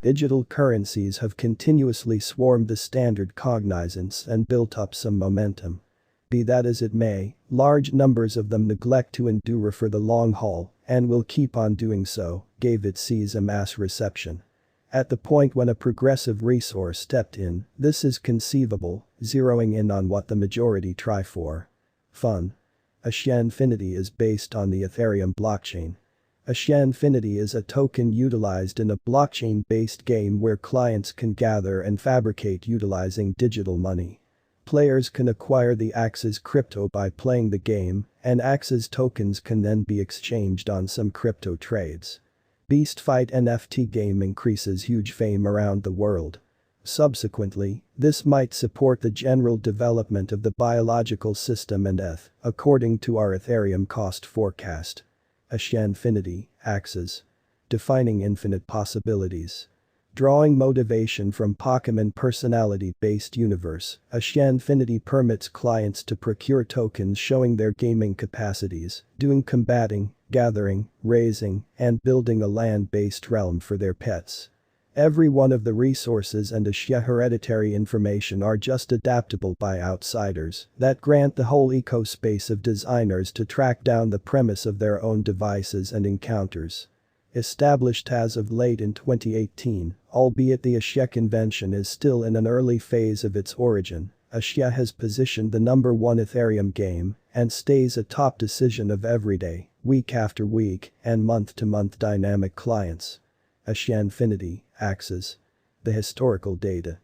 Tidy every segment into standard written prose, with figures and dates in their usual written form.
Digital currencies have continuously swarmed the standard cognizance and built up some momentum. Be that as it may, large numbers of them neglect to endure for the long haul and will keep on doing so, gave it sees a mass reception. At the point when a progressive resource stepped in, this is conceivable, zeroing in on what the majority try for. Fun. Axie Infinity is based on the Ethereum blockchain. Axie Infinity is a token utilized in a blockchain-based game where clients can gather and fabricate utilizing digital money. Players can acquire the Axie's crypto by playing the game, and Axie's tokens can then be exchanged on some crypto trades. Beast Fight NFT game increases huge fame around the world. Subsequently, this might support the general development of the biological system and ETH, according to our Ethereum cost forecast. Axie Infinity, Axies. Defining infinite possibilities. Drawing motivation from Pokemon personality-based universe, Axie Infinity permits clients to procure tokens showing their gaming capacities, doing combating, gathering, raising, and building a land-based realm for their pets. Every one of the resources and Axie hereditary information are just adaptable by outsiders that grant the whole ecospace of designers to track down the premise of their own devices and encounters. Established as of late in 2018, albeit the Axie convention is still in an early phase of its origin, Axie has positioned the #1 Ethereum game and stays a top decision of everyday, week after week, and month-to-month dynamic clients. Axie Infinity, Axes. The historical data.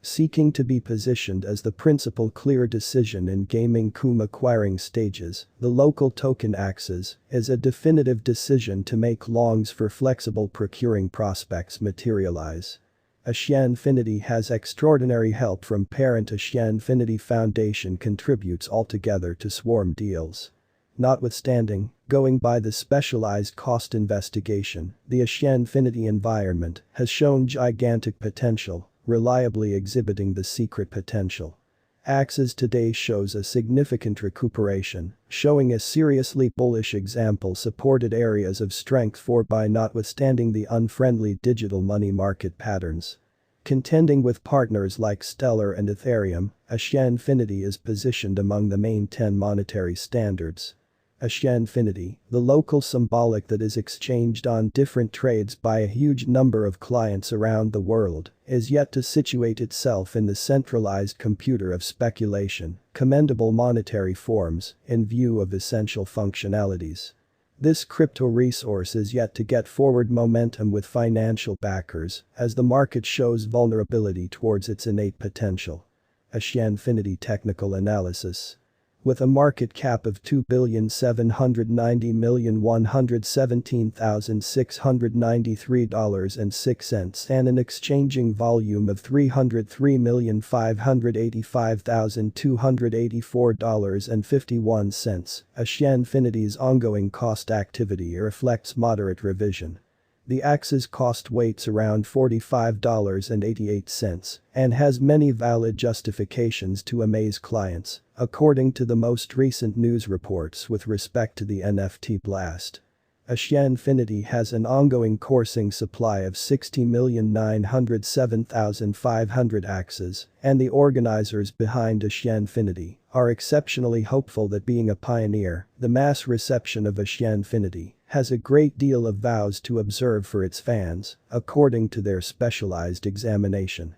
Seeking to be positioned as the principal clear decision in gaming coin acquiring stages, the local token Axes is a definitive decision to make longs for flexible procuring prospects materialize. Axie Infinity has extraordinary help from parent Axie Infinity Foundation contributes altogether to swarm deals. Notwithstanding, going by the specialized cost investigation, the Axie Infinity environment has shown gigantic potential, reliably exhibiting the secret potential. Axes today shows a significant recuperation, showing a seriously bullish example supported areas of strength for by notwithstanding the unfriendly digital money market patterns. Contending with partners like Stellar and Ethereum, Axie Infinity is positioned among the main 10 monetary standards. Axie Infinity, the local symbolic that is exchanged on different trades by a huge number of clients around the world, is yet to situate itself in the centralized computer of speculation, commendable monetary forms, in view of essential functionalities. This crypto resource is yet to get forward momentum with financial backers, as the market shows vulnerability towards its innate potential. Axie Infinity technical analysis. With a market cap of $2,790,117,693.06 and an exchanging volume of $303,585,284.51, Axie Infinity's ongoing cost activity reflects moderate revision. The Axie's cost weights around $45.88 and has many valid justifications to amaze clients, according to the most recent news reports with respect to the NFT blast. Axie Infinity has an ongoing coursing supply of 60,907,500 Axies, and the organizers behind Axie Infinity are exceptionally hopeful that being a pioneer, the mass reception of Axie Infinity has a great deal of vows to observe for its fans, according to their specialized examination.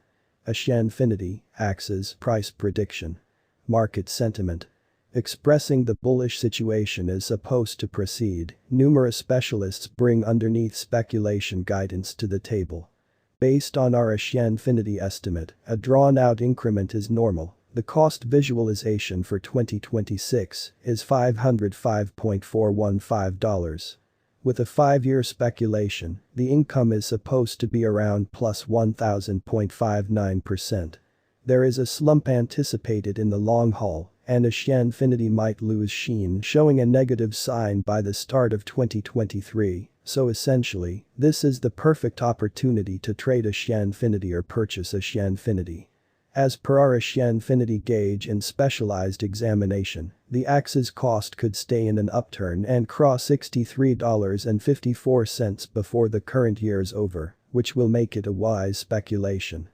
Axie Infinity, Axes price prediction. Market sentiment. Expressing the bullish situation is supposed to proceed, numerous specialists bring underneath speculation guidance to the table. Based on our Axie Infinity estimate, a drawn-out increment is normal. The cost visualization for 2026 is $505.415. With a 5-year speculation, the income is supposed to be around plus 1,000.59%. There is a slump anticipated in the long haul, and Axie Infinity might lose sheen, showing a negative sign by the start of 2023, so essentially, this is the perfect opportunity to trade Axie Infinity or purchase Axie Infinity. As per our Axie Infinity gauge and specialized examination, the Axie's cost could stay in an upturn and cross $63.54 before the current year's over, which will make it a wise speculation.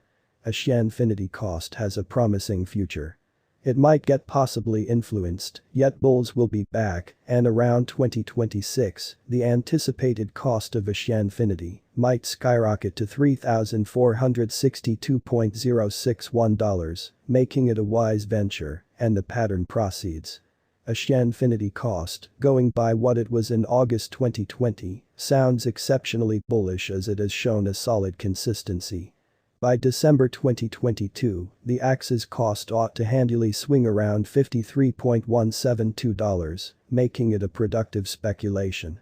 Axie Infinity cost has a promising future. It might get possibly influenced, yet bulls will be back, and around 2026, the anticipated cost of Axie Infinity might skyrocket to $3,462.061, making it a wise venture, and the pattern proceeds. Axie Infinity cost, going by what it was in August 2020, sounds exceptionally bullish as it has shown a solid consistency. By December 2022, the Axie's cost ought to handily swing around $53.172, making it a productive speculation.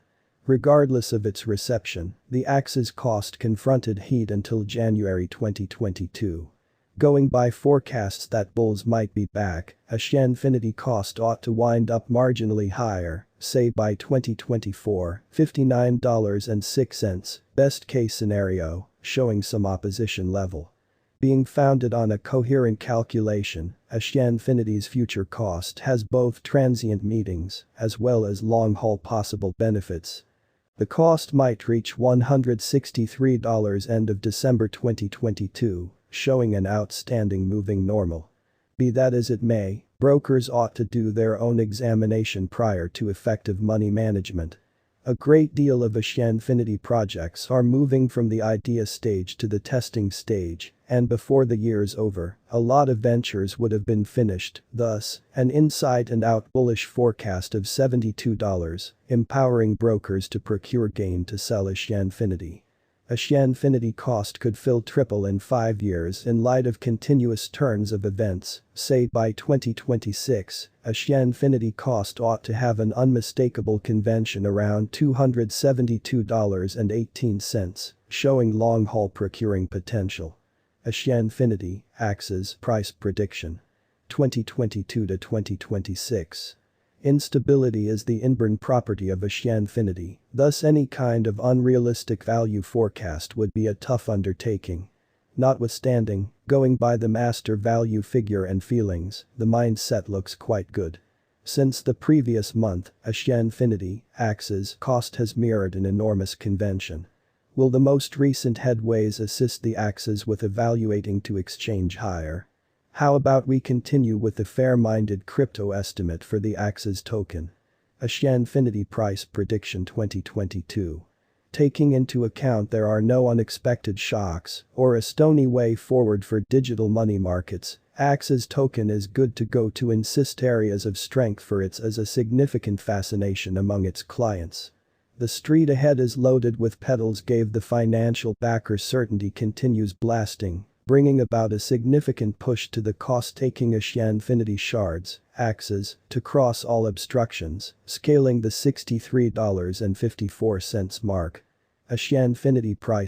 Regardless of its reception, the Axie's cost confronted heat until January 2022. Going by forecasts that bulls might be back, Axie Infinity cost ought to wind up marginally higher, say by 2024, $59.06, best case scenario, showing some opposition level. Being founded on a coherent calculation, Axie Infinity's future cost has both transient meetings as well as long-haul possible benefits. The cost might reach $163 end of December 2022, showing an outstanding moving normal. Be that as it may, brokers ought to do their own examination prior to effective money management. A great deal of Axie Infinity projects are moving from the idea stage to the testing stage, and before the year's over, a lot of ventures would have been finished, thus, an inside and out bullish forecast of $72, empowering brokers to procure gain to sell Axie Infinity. Axie Infinity cost could fill triple in 5 years in light of continuous turns of events, say by 2026, Axie Infinity cost ought to have an unmistakable convention around $272.18, showing long-haul procuring potential. Axie Infinity, Axie's price prediction. 2022 to 2026. Instability is the inborn property of Axie Infinity, thus any kind of unrealistic value forecast would be a tough undertaking. Notwithstanding, going by the master value figure and feelings, the mindset looks quite good. Since the previous month, Axie Infinity, Axie's cost has mirrored an enormous convention. Will the most recent headways assist the Axies with evaluating to exchange higher? How about we continue with the fair-minded crypto estimate for the Axie's token? Axie Infinity price prediction 2022. Taking into account there are no unexpected shocks or a stony way forward for digital money markets, Axie's token is good to go to insist areas of strength for its as a significant fascination among its clients. The street ahead is loaded with pedals gave the financial backer certainty continues blasting, bringing about a significant push to the cost-taking Axie Infinity shards, Axies, to cross all obstructions, scaling the $63.54 mark. Axie Infinity price